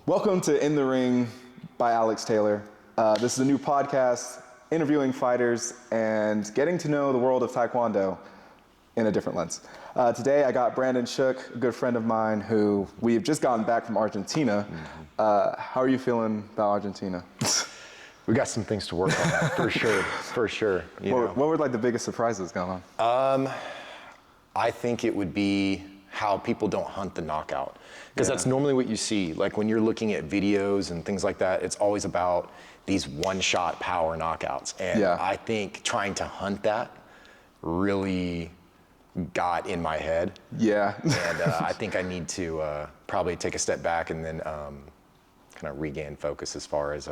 Welcome to In the Ring by Alex Taylor. This is a new podcast interviewing fighters and getting to know the world of Taekwondo in a different lens. Today I got Brandon Shook, a good friend of mine who we've just gotten back from Argentina. How are you feeling about Argentina? We got some things to work on, for sure. What were like the biggest surprises going on? I think it would be how people don't hunt the knockout. Because that's normally what you see. Like when you're looking at videos and things like that, it's always about these one-shot power knockouts. And I think trying to hunt that really got in my head. Yeah. And I think I need to probably take a step back and then kind of regain focus as far as,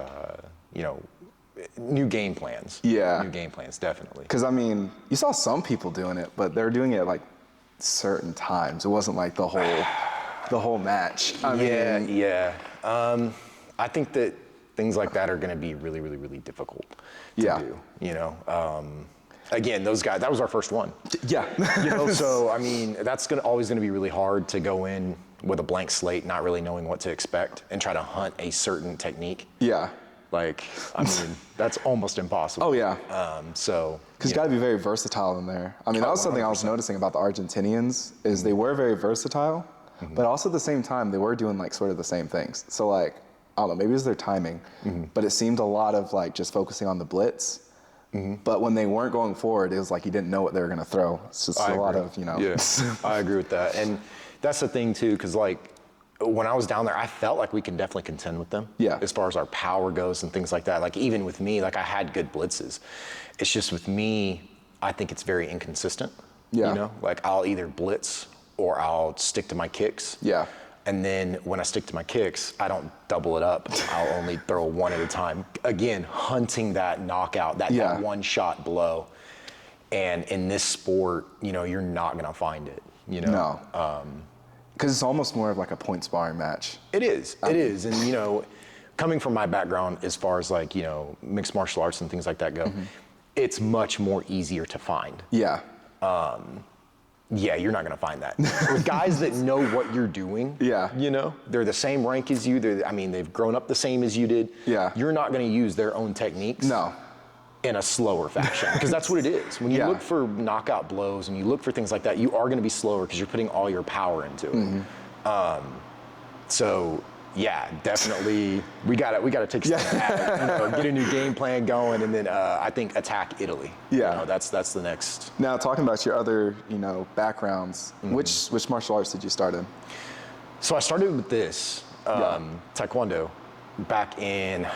new game plans. Yeah. New game plans, definitely. Because, I mean, you saw some people doing it, but they're doing it at like certain times. It wasn't like the whole match. I think that things like that are going to be really, really, really difficult to do. Again, those guys, that was our first one. Yeah. So I mean, that's always going to be really hard to go in with a blank slate, not really knowing what to expect, and try to hunt a certain technique. Yeah. Like, I mean, that's almost impossible. Oh, yeah. Because you got to be very versatile in there. I mean, that was something 100%. I was noticing about the Argentinians is they were very versatile, but also at the same time, they were doing like sort of the same things. So like, I don't know, maybe it was their timing, but it seemed a lot of like just focusing on the blitz. But when they weren't going forward, it was like you didn't know what they were going to throw. It's just a lot of, Yeah, I agree with that. And that's the thing too, because like, when I was down there, I felt like we can definitely contend with them. Yeah. As far as our power goes and things like that. Like even with me, like I had good blitzes. It's just with me, I think it's very inconsistent. Yeah. You know, like I'll either blitz or I'll stick to my kicks. Yeah. And then when I stick to my kicks, I don't double it up. I'll only throw one at a time. Again, hunting that knockout, that one shot blow. And in this sport, you're not gonna find it. No. Because it's almost more of like a point sparring match. It is. And coming from my background as far as like mixed martial arts and things like that go, it's much more easier to find. Yeah. You're not gonna find that with guys that know what you're doing. Yeah. They're the same rank as you. They've grown up the same as you did. Yeah. You're not gonna use their own techniques. No. In a slower fashion, because that's what it is. When you look for knockout blows and you look for things like that, you are going to be slower because you're putting all your power into it. So yeah, definitely we got to take a step back, get a new game plan going, and then I think attack Italy. Yeah, that's the next. Now talking about your other backgrounds, which martial arts did you start in? So I started with this Taekwondo back in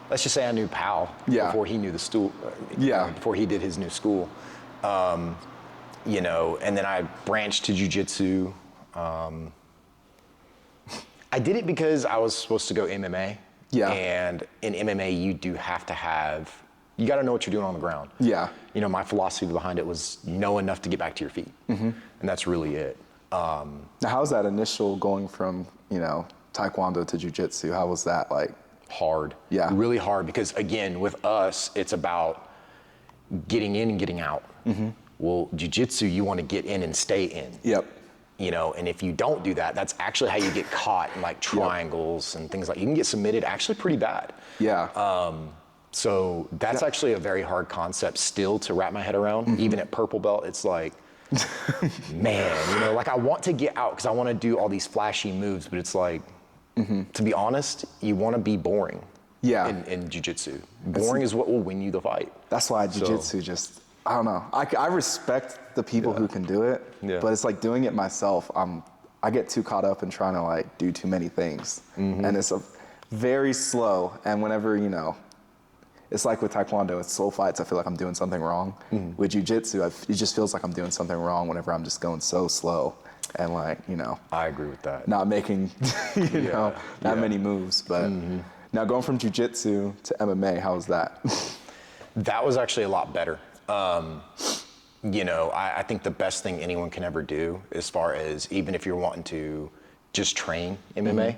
let's just say I knew Pal before he knew the stool. Before he did his new school. And then I branched to Jiu Jitsu. I did it because I was supposed to go MMA. Yeah. And in MMA, you do have to you got to know what you're doing on the ground. Yeah. My philosophy behind it was know enough to get back to your feet. And that's really it. Now, how's that initial going from, Taekwondo to Jiu Jitsu? How was that like? Hard. Yeah. Really hard, because again, with us, it's about getting in and getting out. Well, jiu-jitsu, you want to get in and stay in. Yep. And if you don't do that, that's actually how you get caught in like triangles and things like you can get submitted actually pretty bad. Yeah. So that's actually a very hard concept still to wrap my head around. Even at purple belt, it's like, man, like I want to get out because I want to do all these flashy moves, but it's like, to be honest, you want to be boring. Yeah. In jiu-jitsu, boring is what will win you the fight. That's why jiu-jitsu I don't know. I respect the people who can do it, but it's like doing it myself. I get too caught up in trying to like do too many things, and it's very slow. And whenever it's like with Taekwondo, it's slow fights. I feel like I'm doing something wrong. With jiu-jitsu, it just feels like I'm doing something wrong whenever I'm just going so slow. And like, I agree with that. Not making, that many moves. But now going from jiu-jitsu to MMA, how was that? That was actually a lot better. I think the best thing anyone can ever do, as far as even if you're wanting to just train MMA,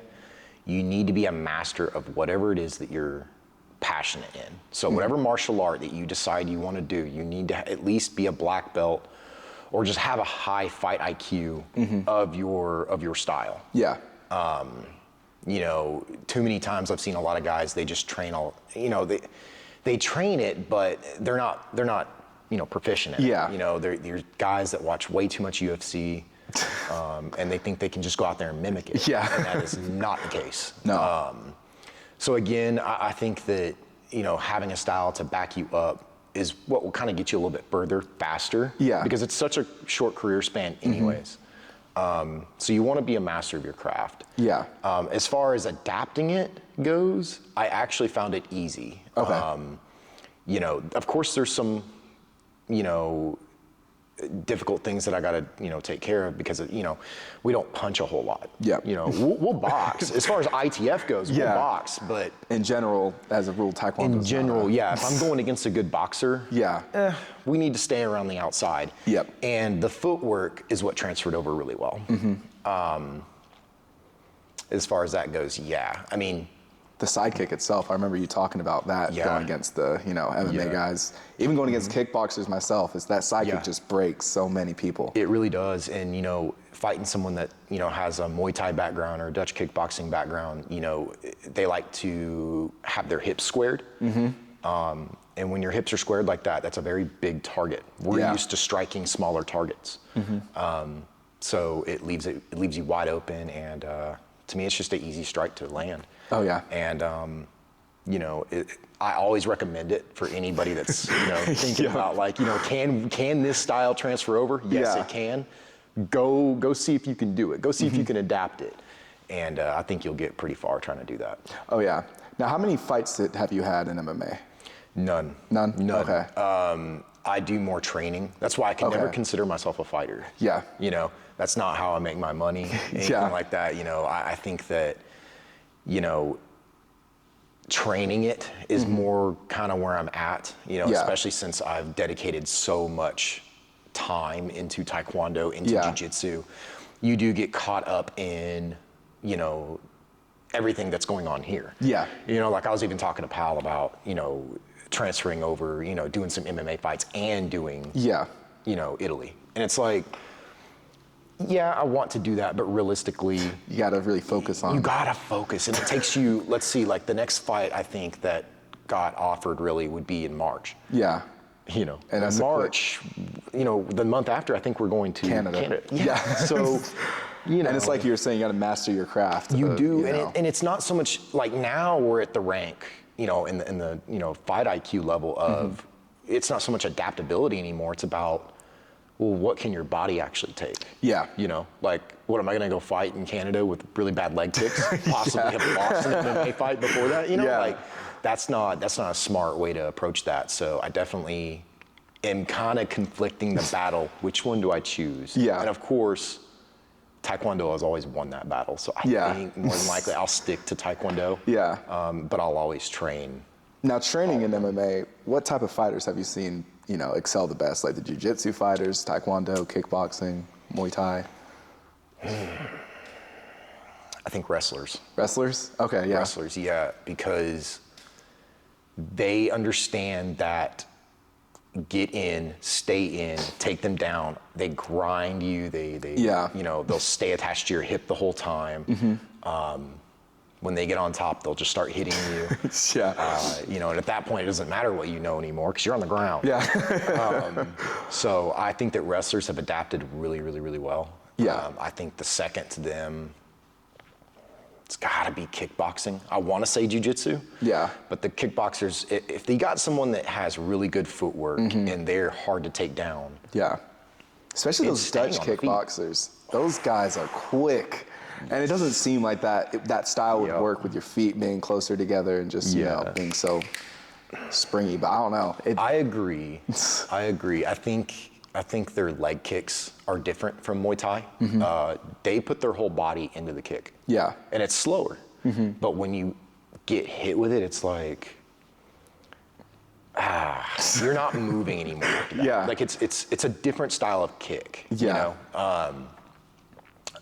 you need to be a master of whatever it is that you're passionate in. So whatever martial art that you decide you want to do, you need to at least be a black belt or just have a high fight IQ of your style. Yeah. You know, too many times I've seen a lot of guys, they just train they train it, but they're not, you know, proficient in it. You know, there's guys that watch way too much UFC, and they think they can just go out there and mimic it. And that is not the case. No. So again, I think that, you know, having a style to back you up is what will kind of get you a little bit further, faster. Because it's such a short career span anyways. So you want to be a master of your craft. As far as adapting it goes, I actually found it easy. You know, of course there's some, you know, difficult things that I gotta, you know, take care of because, you know, we don't punch a whole lot. You know, we'll box. As far as ITF goes, we'll box, but in general, as a rule, Taekwondo. In general, if I'm going against a good boxer, we need to stay around the outside. And the footwork is what transferred over really well. As far as that goes, I mean, the sidekick itself, I remember you talking about that going against the, you know, MMA guys. Even going against kickboxers myself, is that sidekick just breaks so many people. It really does. And, you know, fighting someone that, you know, has a Muay Thai background or a Dutch kickboxing background, you know, they like to have their hips squared. And when your hips are squared like that, that's a very big target. We're used to striking smaller targets. So it leaves you wide open, and to me, it's just an easy strike to land. And, you know, I always recommend it for anybody that's, you know, thinking about like, you know, can this style transfer over? Yes, it can. Go see if you can do it. Go see if you can adapt it. And I think you'll get pretty far trying to do that. Now, how many fights have you had in MMA? None. I do more training. That's why I can never consider myself a fighter. You know, that's not how I make my money, anything like that. You know, I think that, you know, training it is more kind of where I'm at, you know, especially since I've dedicated so much time into Taekwondo, into Jiu Jitsu. You do get caught up in, you know, everything that's going on here. You know, like I was even talking to Pal about, you know, transferring over, you know, doing some MMA fights and doing, you know, Italy. And it's like, I want to do that, but realistically, you gotta really focus on. You gotta focus, and it takes you. Let's see, like the next fight I think that got offered really would be in March. You know, and that's March. You know, the month after I think we're going to Canada. So, you know, and it's like you were saying, you gotta master your craft. You do, and it's not so much like now we're at the rank, you know, in the you know fight IQ level of. It's not so much adaptability anymore. It's about, well, what can your body actually take? You know, like, what am I gonna go fight in Canada with really bad leg kicks? Possibly have lost an MMA fight before that, you know? Like, that's not a smart way to approach that. So I definitely am kind of conflicting the battle. Which one do I choose? And of course, Taekwondo has always won that battle. So I think more than likely I'll stick to Taekwondo. But I'll always train. Now, training in MMA, what type of fighters have you seen, you know, excel the best? Like the Jiu Jitsu fighters, Taekwondo, kickboxing, Muay Thai? I think wrestlers. Wrestlers? Okay, Wrestlers, because they understand that get in, stay in, take them down. They grind you. They you know, they'll stay attached to your hip the whole time. When they get on top, they'll just start hitting you. You know, and at that point, it doesn't matter what you know anymore because you're on the ground. So I think that wrestlers have adapted really, really, really well. I think the second to them, it's got to be kickboxing. I want to say jiu-jitsu. But the kickboxers, if they got someone that has really good footwork and they're hard to take down. Especially those Dutch kickboxers. Those guys are quick. And it doesn't seem like that style would work with your feet being closer together and just, you know, being so springy, but I don't know. I agree. I think their leg kicks are different from Muay Thai. They put their whole body into the kick. And it's slower. But when you get hit with it, it's like, you're not moving anymore. Like it's a different style of kick. You know?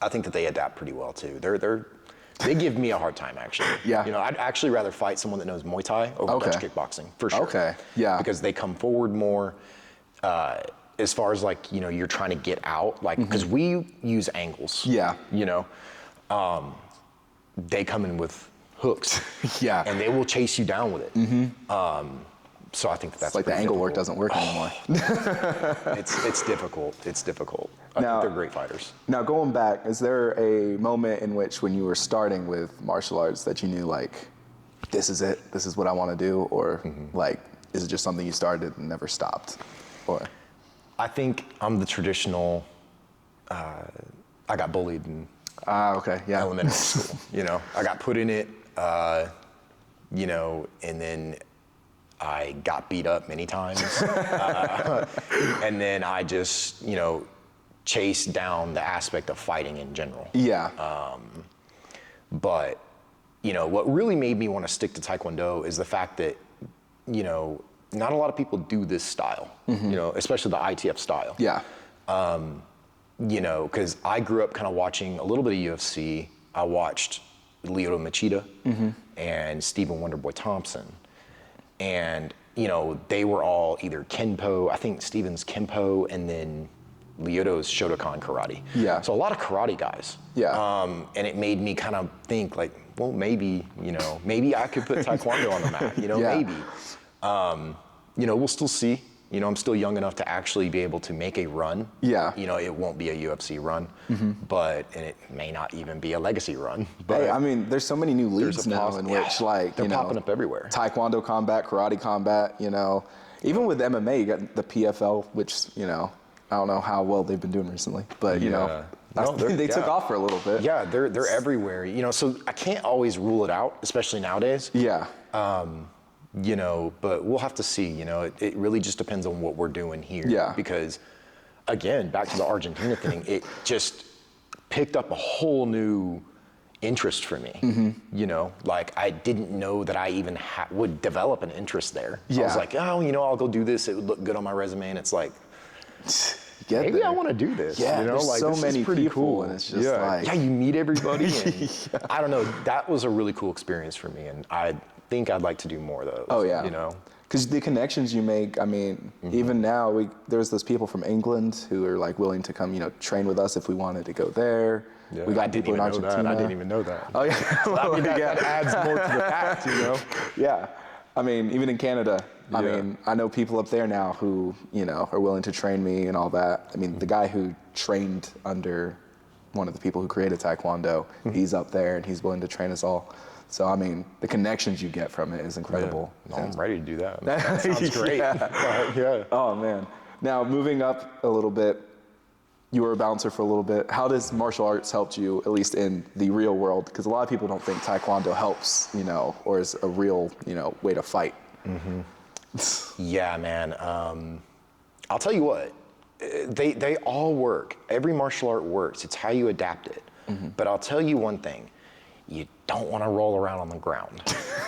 I think that they adapt pretty well too. They give me a hard time actually. You know, I'd actually rather fight someone that knows Muay Thai over Dutch kickboxing for sure. Because they come forward more. As far as like, you know, you're trying to get out, like, because we use angles. You know, they come in with hooks. Yeah. And they will chase you down with it. So I think that's it's like the angle work doesn't work anymore. It's difficult. It's difficult. I think they're great fighters. Now, going back, is there a moment in which when you were starting with martial arts that you knew, like, this is it, this is what I want to do? Or, like, is it just something you started and never stopped? Or I think I'm the traditional, I got bullied in elementary school. You know, I got put in it, you know, and then I got beat up many times. And then I just, you know, chased down the aspect of fighting in general. Yeah. But, you know, what really made me want to stick to Taekwondo is the fact that, you know, not a lot of people do this style, you know, especially the ITF style. Yeah. You know, because I grew up kind of watching a little bit of UFC. I watched Lyoto Machida and Stephen Wonderboy Thompson. And, you know, they were all either Kenpo, I think Stephen's Kenpo, and then Lyoto's Shotokan karate. Yeah. So a lot of karate guys. Yeah. And it made me kind of think like, well, maybe, you know, maybe I could put Taekwondo on the map, you know, maybe. You know, we'll still see. You know, I'm still young enough to actually be able to make a run. Yeah. You know, it won't be a UFC run, but, and it may not even be a legacy run. But hey, I mean, there's so many new leagues now in which, like, they're you know, popping up everywhere. Taekwondo combat, karate combat, you know. Even with MMA, you got the PFL, which, you know, I don't know how well they've been doing recently, but, you know, they took off for a little bit. Yeah, they're everywhere. You know, so I can't always rule it out, especially nowadays. Yeah. You know, but we'll have to see. You know, it really just depends on what we're doing here. Yeah. Because, again, back to the Argentina thing, it just picked up a whole new interest for me. You know, like I didn't know that I even would develop an interest there. Yeah. I was like, oh, you know, I'll go do this. It would look good on my resume, and it's like, maybe I want to do this. Yeah, you know, there's like so this many is pretty people, cool. and it's just like, yeah, you meet everybody. And I don't know. That was a really cool experience for me, and I think I'd like to do more of those. Oh yeah. You know, because the connections you make. I mean, even now, there's those people from England who are like willing to come, you know, train with us if we wanted to go there. Yeah. We got people in Argentina. I didn't even know that. Oh yeah. I mean, that adds more to the fact, you know. Yeah. I mean, even in Canada, I mean, I know people up there now who, you know, are willing to train me and all that. I mean, the guy who trained under one of the people who created Taekwondo, he's up there and he's willing to train us all. So, I mean, the connections you get from it is incredible. Yeah. I'm ready to do that. That sounds great. Yeah. Oh, man. Now, moving up a little bit, you were a bouncer for a little bit. How does martial arts help you, at least in the real world? Because a lot of people don't think Taekwondo helps, you know, or is a real, you know, way to fight. Yeah, man. I'll tell you what, they all work. Every martial art works. It's how you adapt it. But I'll tell you one thing. You don't want to roll around on the ground.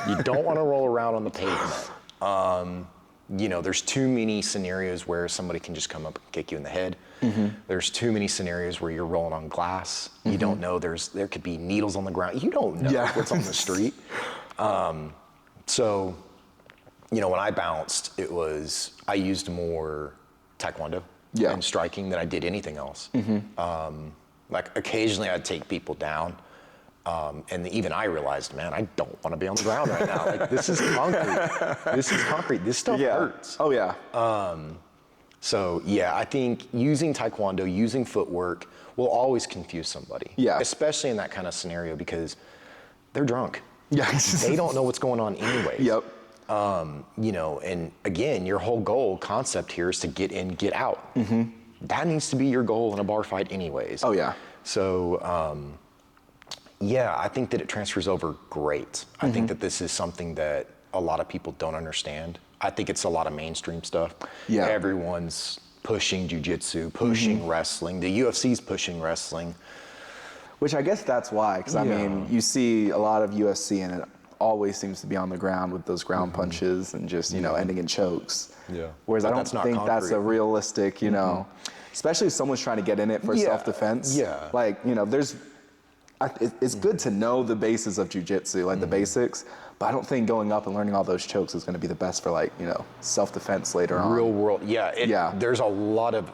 You don't want to roll around on the pavement. You know, there's too many scenarios where somebody can just come up and kick you in the head. There's too many scenarios where you're rolling on glass. You don't know there could be needles on the ground. You don't know what's on the street. So, you know, when I bounced, I used more Taekwondo and striking than I did anything else. Like occasionally I'd take people down. And even I realized, man, I don't want to be on the ground right now. Like, this is concrete. This is concrete. This stuff hurts. Oh, yeah. So, yeah, I think using Taekwondo, using footwork will always confuse somebody. Yeah. Especially in that kind of scenario because they're drunk. Yeah. They don't know what's going on anyways. Yep. You know, and again, your whole concept here is to get in, get out. That needs to be your goal in a bar fight anyways. Oh, yeah. So, yeah, I think that it transfers over great. I think that this is something that a lot of people don't understand. I think it's a lot of mainstream stuff. Yeah. Everyone's pushing jiu-jitsu, pushing wrestling. The UFC's pushing wrestling. Which I guess that's why, because I mean, you see a lot of UFC and it always seems to be on the ground with those ground punches and just, you know, ending in chokes. Yeah. Whereas But I don't think that's a realistic, you know, especially if someone's trying to get in it for self-defense. Yeah. Like, you know, it's good to know the bases of jiu-jitsu, like the basics, but I don't think going up and learning all those chokes is going to be the best for, like, you know, self-defense later on. Real world, there's a lot of,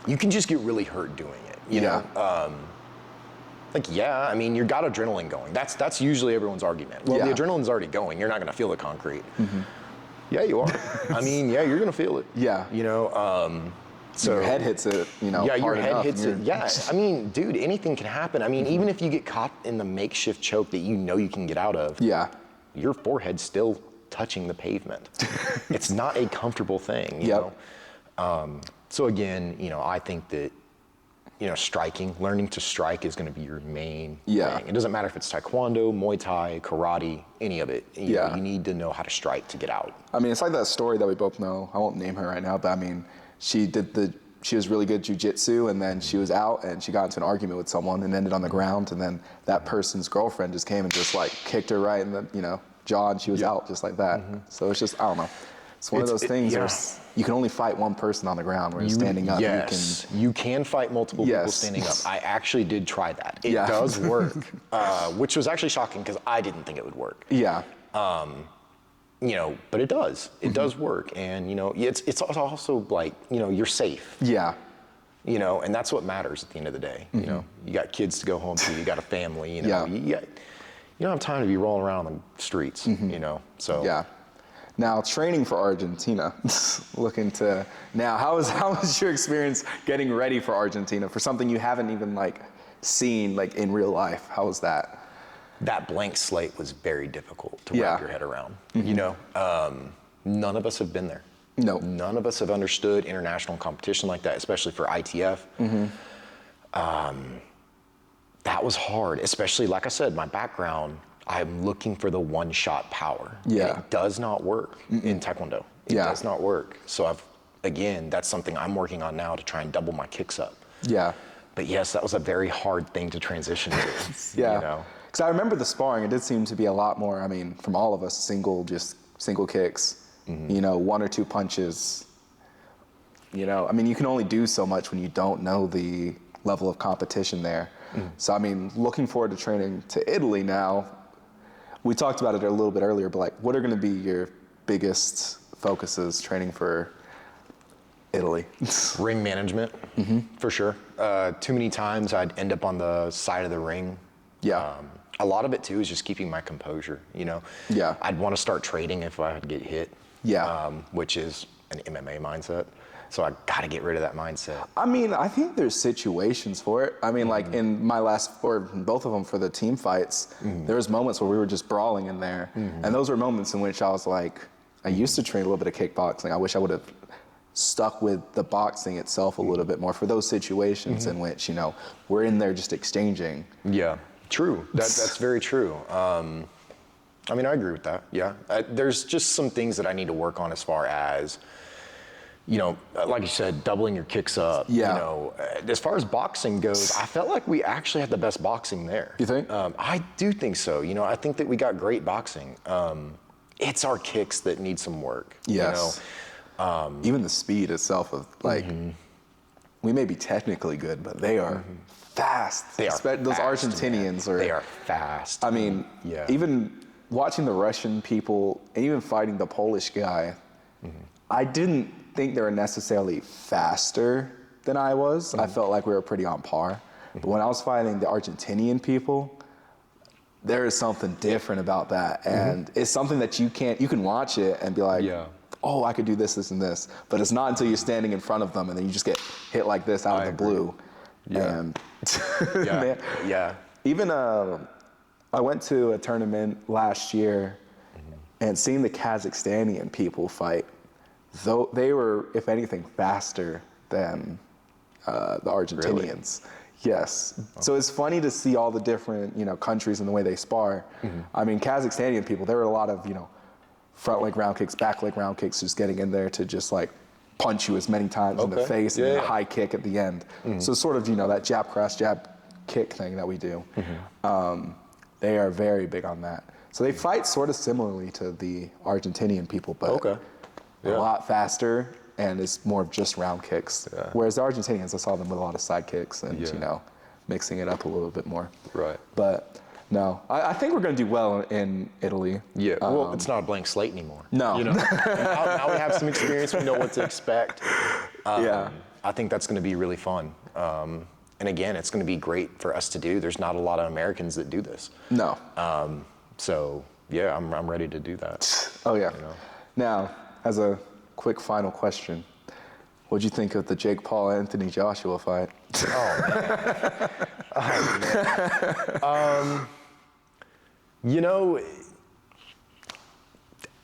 you can just get really hurt doing it, you know? Like, yeah, I mean, you got adrenaline going. That's usually everyone's argument. Well, the adrenaline's already going. You're not going to feel the concrete. Yeah, you are. I mean, yeah, you're going to feel it. Yeah. You know, so your head hits it, you know, yeah, your hard head enough hits it. Yeah, I mean, dude, anything can happen. I mean, even if you get caught in the makeshift choke that you know you can get out of, your forehead's still touching the pavement. It's not a comfortable thing, you know? So again, you know, I think that, you know, learning to strike is going to be your main thing. It doesn't matter if it's taekwondo, Muay Thai, karate, any of it. You know, you need to know how to strike to get out. I mean, it's like that story that we both know. I won't name her right now, but I mean, she was really good at Jiu Jitsu, and then she was out and she got into an argument with someone and ended on the ground, and then that person's girlfriend just came and just like kicked her right in the, you know, jaw, and she was out just like that. So it's just, I don't know. It's one of those things where you can only fight one person on the ground, where you're standing up. Yes, you can fight multiple people standing up. I actually did try that. It does work, which was actually shocking because I didn't think it would work. You know, but it does. It does work, and you know, it's also like, you know, you're safe. You know, and that's what matters at the end of the day. You know, you got kids to go home to, you got a family. You know, you don't have time to be rolling around on the streets. You know, so Now, training for Argentina, looking to now, how was your experience getting ready for Argentina, for something you haven't even like seen like in real life? How was that? That blank slate was very difficult to wrap your head around. You know, none of us have been there. No. None of us have understood international competition like that, especially for ITF. That was hard, especially, like I said, my background, I'm looking for the one-shot power. And it does not work in Taekwondo. It does not work. So again, that's something I'm working on now to try and double my kicks up. But yes, that was a very hard thing to transition to. You know? Because I remember the sparring, it did seem to be a lot more, I mean, from all of us, single kicks, you know, 1 or 2 punches. You know, I mean, you can only do so much when you don't know the level of competition there. So, I mean, looking forward to training to Italy now. We talked about it a little bit earlier, but like, what are going to be your biggest focuses training for Italy? Ring management, for sure. Too many times I'd end up on the side of the ring. A lot of it too is just keeping my composure, you know? I'd want to start trading if I would get hit, which is an MMA mindset. So I got to get rid of that mindset. I mean, I think there's situations for it. I mean, like in my last, or both of them for the team fights, there was moments where we were just brawling in there. And those were moments in which I was like, I used to train a little bit of kickboxing. I wish I would have stuck with the boxing itself a little bit more for those situations in which, you know, we're in there just exchanging. True. That's very true. I mean, I agree with that. There's just some things that I need to work on as far as, you know, like you said, doubling your kicks up. You know, as far as boxing goes, I felt like we actually had the best boxing there. You think? I do think so. You know, I think that we got great boxing. It's our kicks that need some work. You know? Even the speed itself of like, we may be technically good, but they are fast. They are those fast, Argentinians they are fast. I mean, even watching the Russian people, and even fighting the Polish guy, I didn't think they were necessarily faster than I was. I felt like we were pretty on par. But when I was fighting the Argentinian people, there is something different about that. And it's something that you can watch it and be like, oh, I could do this, this, and this. But it's not until you're standing in front of them and then you just get hit like this out of the blue. And even I went to a tournament last year and seeing the Kazakhstanian people fight, though they were, if anything, faster than the Argentinians. Yes. So it's funny to see all the different, you know, countries and the way they spar. I mean, Kazakhstanian people, there were a lot of, you know, front leg round kicks, back leg round kicks, just getting in there to just like punch you as many times in the face and a high kick at the end. So sort of, you know, that jab, cross, jab, kick thing that we do. They are very big on that. So they fight sort of similarly to the Argentinian people, but a lot faster, and it's more of just round kicks. Whereas the Argentinians, I saw them with a lot of side kicks and, you know, mixing it up a little bit more. But no, I think we're going to do well in Italy. Well, it's not a blank slate anymore. No. You know, now we have some experience. We know what to expect. I think that's going to be really fun. And again, it's going to be great for us to do. There's not a lot of Americans that do this. No. So yeah, I'm ready to do that. Oh yeah. You know? Now, as a quick final question, what'd you think of the Jake Paul Anthony Joshua fight? You know,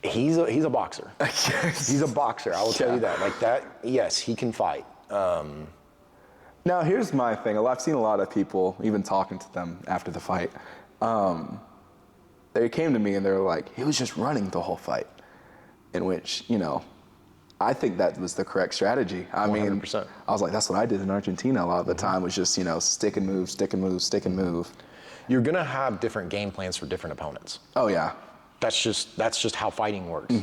he's a boxer. He's a boxer. I will tell you that. Like that. Yes, he can fight. Now, here's my thing. I've seen a lot of people, even talking to them after the fight. They came to me and they were like, he was just running the whole fight. In which, you know, I think that was the correct strategy. I 100%. mean, I was like, that's what I did in Argentina a lot of the time, was just, you know, stick and move, stick and move, stick and move. You're gonna have different game plans for different opponents. Oh yeah. That's just how fighting works.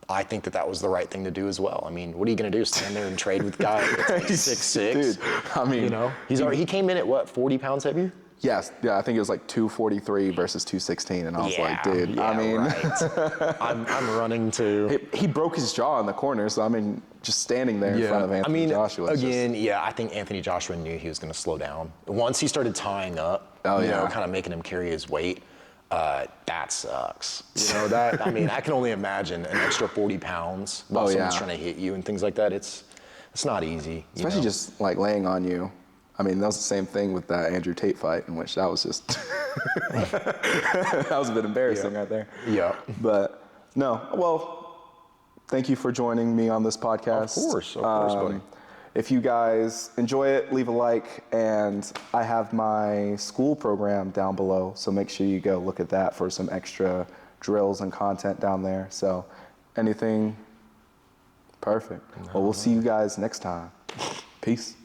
I think that was the right thing to do as well. I mean, what are you gonna do? Stand there and trade with guys that's like 6'6"? Dude, I mean, you know, he came in at what, 40 pounds heavier? Yes, yeah, I think it was like 243 versus 216, and I was like, dude, I mean, right. I'm running to. He broke his jaw in the corner, so I mean, just standing there in front of Anthony Joshua. Again, I think Anthony Joshua knew he was going to slow down. Once he started tying up, kind of making him carry his weight, that sucks. You know, that, I mean, I can only imagine an extra 40 pounds while someone's trying to hit you and things like that. It's not easy. Especially just like laying on you. I mean, that was the same thing with that Andrew Tate fight, in which that was just, that was a bit embarrassing right there. Yeah. But no, well, thank you for joining me on this podcast. Of course, buddy. If you guys enjoy it, leave a like, and I have my school program down below, so make sure you go look at that for some extra drills and content down there. So anything, perfect. Well, we'll see you guys next time. Peace.